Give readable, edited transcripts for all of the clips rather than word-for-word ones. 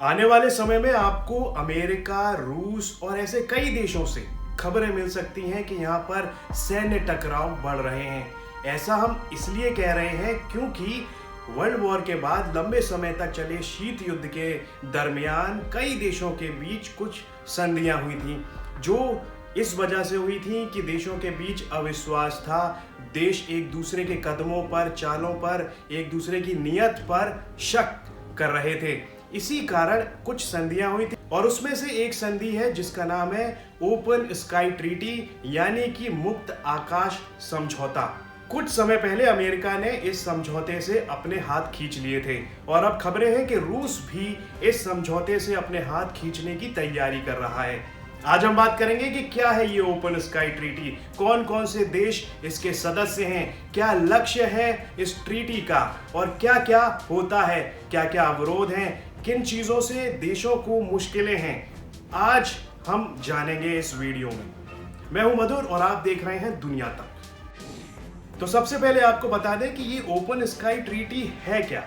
आने वाले समय में आपको अमेरिका, रूस और ऐसे कई देशों से खबरें मिल सकती हैं कि यहाँ पर सैन्य टकराव बढ़ रहे हैं। ऐसा हम इसलिए कह रहे हैं क्योंकि वर्ल्ड वॉर के बाद लंबे समय तक चले शीत युद्ध के दरमियान कई देशों के बीच कुछ संधियां हुई थी, जो इस वजह से हुई थी कि देशों के बीच अविश्वास था। देश एक दूसरे के कदमों पर, चालों पर, एक दूसरे की नीयत पर शक कर रहे थे। इसी कारण कुछ संधियां हुई थी और उसमें से एक संधि है जिसका नाम है ओपन स्काई ट्रीटी, यानी कि मुक्त आकाश समझौता। कुछ समय पहले अमेरिका ने इस समझौते से अपने हाथ खींच लिए थे और अब खबरें हैं कि रूस भी इस समझौते से अपने हाथ खींचने की तैयारी कर रहा है। आज हम बात करेंगे कि क्या है ये ओपन स्काई ट्रीटी, कौन कौन से देश इसके सदस्य हैं, क्या लक्ष्य है इस ट्रीटी का और क्या क्या होता है, क्या क्या अवरोध हैं, किन चीजों से देशों को मुश्किलें हैं, आज हम जानेंगे इस वीडियो में। मैं हूं मधुर और आप देख रहे हैं दुनिया तक। तो सबसे पहले आपको बता दें कि ये ओपन स्काई ट्रीटी है क्या।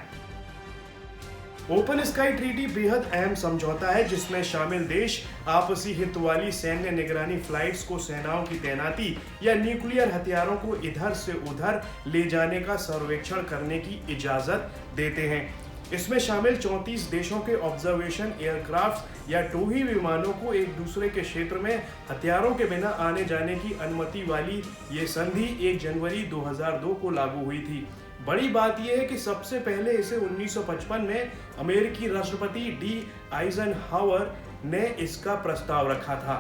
ओपन स्काई ट्रीटी बेहद अहम समझौता है जिसमें शामिल देश आपसी हित वाली सैन्य निगरानी फ्लाइट्स को सेनाओं की तैनाती या न्यूक्लियर हथियारों को इधर से उधर ले जाने का सर्वेक्षण करने की इजाजत देते हैं। इसमें शामिल 34 देशों के ऑब्जर्वेशन एयरक्राफ्ट या टोही विमानों को एक दूसरे के क्षेत्र में हथियारों के बिना आने जाने की अनुमति वाली ये संधि 1 जनवरी 2002 को लागू हुई थी। बड़ी बात यह है कि सबसे पहले इसे 1955 में अमेरिकी राष्ट्रपति डी आइजनहावर ने इसका प्रस्ताव रखा था।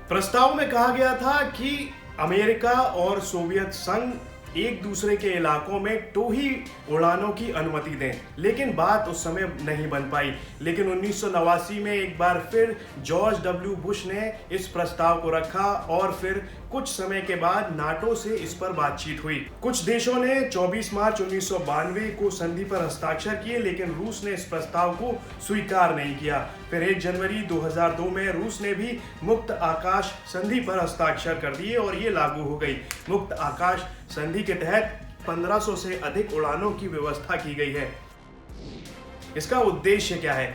प्रस्ताव में कहा गया था कि अमेरिका और सोवियत संघ एक दूसरे के इलाकों में टोही उड़ानों की अनुमति दें, लेकिन बात उस समय नहीं बन पाई। लेकिन 1989 में एक बार फिर जॉर्ज डब्ल्यू बुश ने इस प्रस्ताव को रखा और फिर कुछ समय के बाद नाटो से इस पर बातचीत हुई। कुछ देशों ने 24 मार्च 1992 को संधि पर हस्ताक्षर किए, लेकिन रूस ने इस प्रस्ताव को स्वीकार नहीं किया। फिर 1 जनवरी 2002 में रूस ने भी मुक्त आकाश संधि पर हस्ताक्षर कर दिए और ये लागू हो गई। मुक्त आकाश संधि के तहत 1500 से अधिक उड़ानों की व्यवस्था की गई है। इसका उद्देश्य क्या है?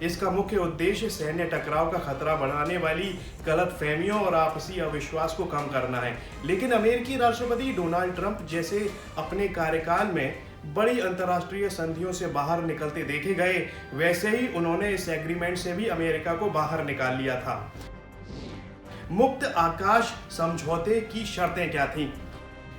इसका मुख्य उद्देश्य सैन्य टकराव का खतरा बढ़ाने वाली गलतफहमियों और आपसी अविश्वास को कम करना है। लेकिन अमेरिकी राष्ट्रपति डोनाल्ड ट्रंप जैसे अपने कार्यकाल में बड़ी अंतर्राष्ट्रीय संधियों से बाहर निकलते देखे गए, वैसे ही उन्होंने इस एग्रीमेंट से भी अमेरिका को बाहर निकाल लिया था। मुक्त आकाश समझौते की शर्तें क्या थीं?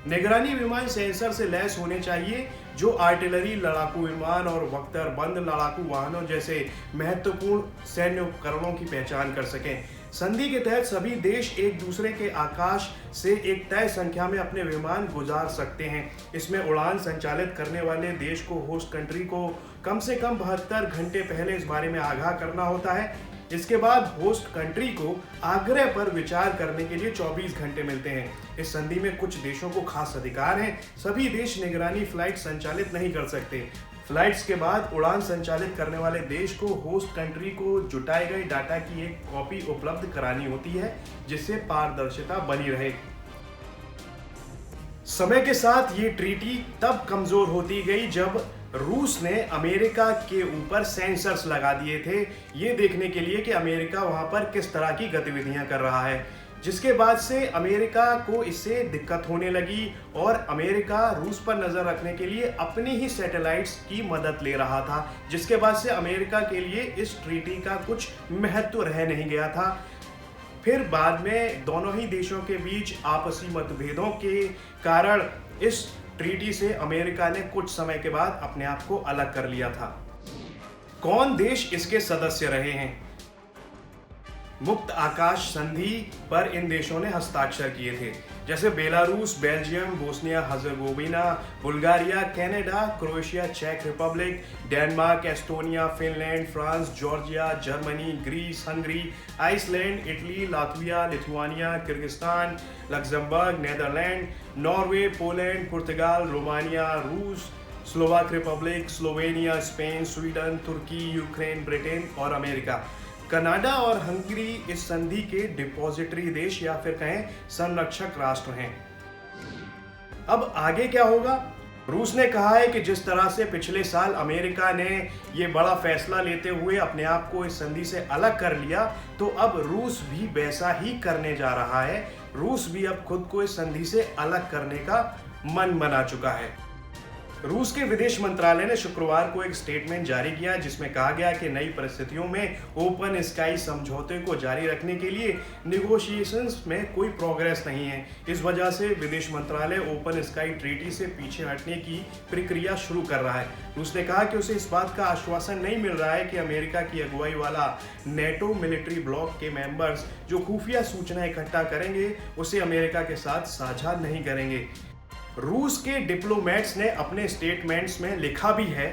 निगरानी विमान सेंसर से लैस होने चाहिए जो आर्टिलरी, लड़ाकू विमान और बख्तरबंद लड़ाकू वाहनों जैसे महत्वपूर्ण सैन्य उपकरणों की पहचान कर सकें। संधि के तहत सभी देश एक दूसरे के आकाश से एक तय संख्या में अपने विमान गुजार सकते हैं। इसमें उड़ान संचालित करने वाले देश को होस्ट कंट्री को कम से कम 72 घंटे पहले इस बारे में आगाह करना होता है। इसके बाद होस्ट कंट्री को आग्रह पर विचार करने के लिए 24 घंटे मिलते हैं। इस संधि में कुछ देशों को खास अधिकार हैं। सभी देश निगरानी फ्लाइट संचालित नहीं कर सकते। फ्लाइट्स के बाद उड़ान संचालित करने वाले देश को होस्ट कंट्री को जुटाए गए डाटा की एक कॉपी उपलब्ध करानी होती है, जिससे पारदर्शिता बनी रहे। समय के साथ ये ट्रीटी तब कमजोर होती गई जब रूस ने अमेरिका के ऊपर सेंसर्स लगा दिए थे, ये देखने के लिए कि अमेरिका वहां पर किस तरह की गतिविधियां कर रहा है, जिसके बाद से अमेरिका को इससे दिक्कत होने लगी और अमेरिका रूस पर नजर रखने के लिए अपनी ही सैटेलाइट्स की मदद ले रहा था, जिसके बाद से अमेरिका के लिए इस ट्रीटी का कुछ महत्व रह नहीं गया था। फिर बाद में दोनों ही देशों के बीच आपसी मतभेदों के कारण इस ट्रीटी से अमेरिका ने कुछ समय के बाद अपने आप को अलग कर लिया था। कौन देश इसके सदस्य रहे हैं? मुक्त आकाश संधि पर इन देशों ने हस्ताक्षर किए थे, जैसे Belarus, Belgium, Bosnia Herzegovina, Bulgaria, Canada, Croatia, चेक Republic, Denmark, Estonia, Finland, France, Georgia, Germany, Greece, Hungary, Iceland, Italy, Latvia, Lithuania, Kyrgyzstan, Luxembourg, Netherland, Norway, Poland, पुर्तगाल, रोमानिया, रूस, Slovak Republic, Slovenia, Spain, Sweden, तुर्की, Ukraine, Britain और America. Canada और Hungary इस संधि के depository देश या फिर कहें संरक्षक राष्ट्र हैं। अब आगे क्या होगा? रूस ने कहा है कि जिस तरह से पिछले साल अमेरिका ने ये बड़ा फैसला लेते हुए अपने आप को इस संधि से अलग कर लिया, तो अब रूस भी वैसा ही करने जा रहा है। रूस भी अब खुद को इस संधि से अलग करने का मन बना चुका है। रूस के विदेश मंत्रालय ने शुक्रवार को एक स्टेटमेंट जारी किया जिसमें कहा गया कि नई परिस्थितियों में ओपन स्काई समझौते को जारी रखने के लिए निगोशिएशंस में कोई प्रोग्रेस नहीं है। इस वजह से विदेश मंत्रालय ओपन स्काई ट्रीटी से पीछे हटने की प्रक्रिया शुरू कर रहा है। रूस ने कहा कि उसे इस बात का आश्वासन नहीं मिल रहा है कि अमेरिका की अगुवाई वाला नेटो मिलिट्री ब्लॉक के मेंबर्स जो खुफिया सूचना इकट्ठा करेंगे उसे अमेरिका के साथ साझा नहीं करेंगे। रूस के डिप्लोमेट्स ने अपने स्टेटमेंट्स में लिखा भी है,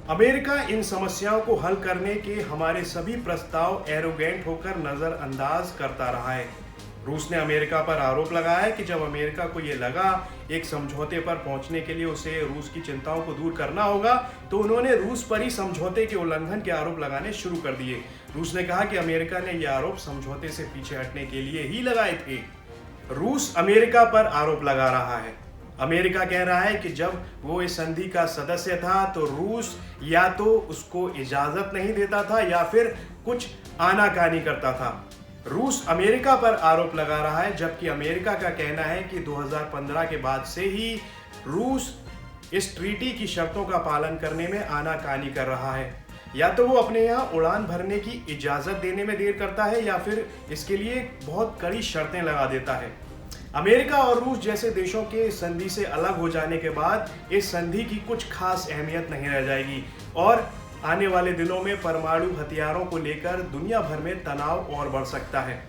अमेरिका इन समस्याओं को हल करने के हमारे सभी प्रस्ताव एरोगेंट होकर नजरअंदाज करता रहा है। रूस ने अमेरिका पर आरोप लगाया है कि जब अमेरिका को ये लगा एक समझौते पर पहुंचने के लिए उसे रूस की चिंताओं को दूर करना होगा, तो उन्होंने रूस पर ही समझौते के उल्लंघन के आरोप लगाने शुरू कर दिए। रूस ने कहा कि अमेरिका ने ये आरोप समझौते से पीछे हटने के लिए ही लगाए थे। रूस अमेरिका पर आरोप लगा रहा है। अमेरिका कह रहा है कि जब वो इस संधि का सदस्य था तो रूस या तो उसको इजाजत नहीं देता था या फिर कुछ आनाकानी करता था। रूस अमेरिका पर आरोप लगा रहा है, जबकि अमेरिका का कहना है कि 2015 के बाद से ही रूस इस ट्रीटी की शर्तों का पालन करने में आनाकानी कर रहा है। या तो वो अपने यहाँ उड़ान भरने की इजाजत देने में देर करता है या फिर इसके लिए बहुत कड़ी शर्तें लगा देता है। अमेरिका और रूस जैसे देशों के इस संधि से अलग हो जाने के बाद इस संधि की कुछ खास अहमियत नहीं रह जाएगी और आने वाले दिनों में परमाणु हथियारों को लेकर दुनिया भर में तनाव और बढ़ सकता है।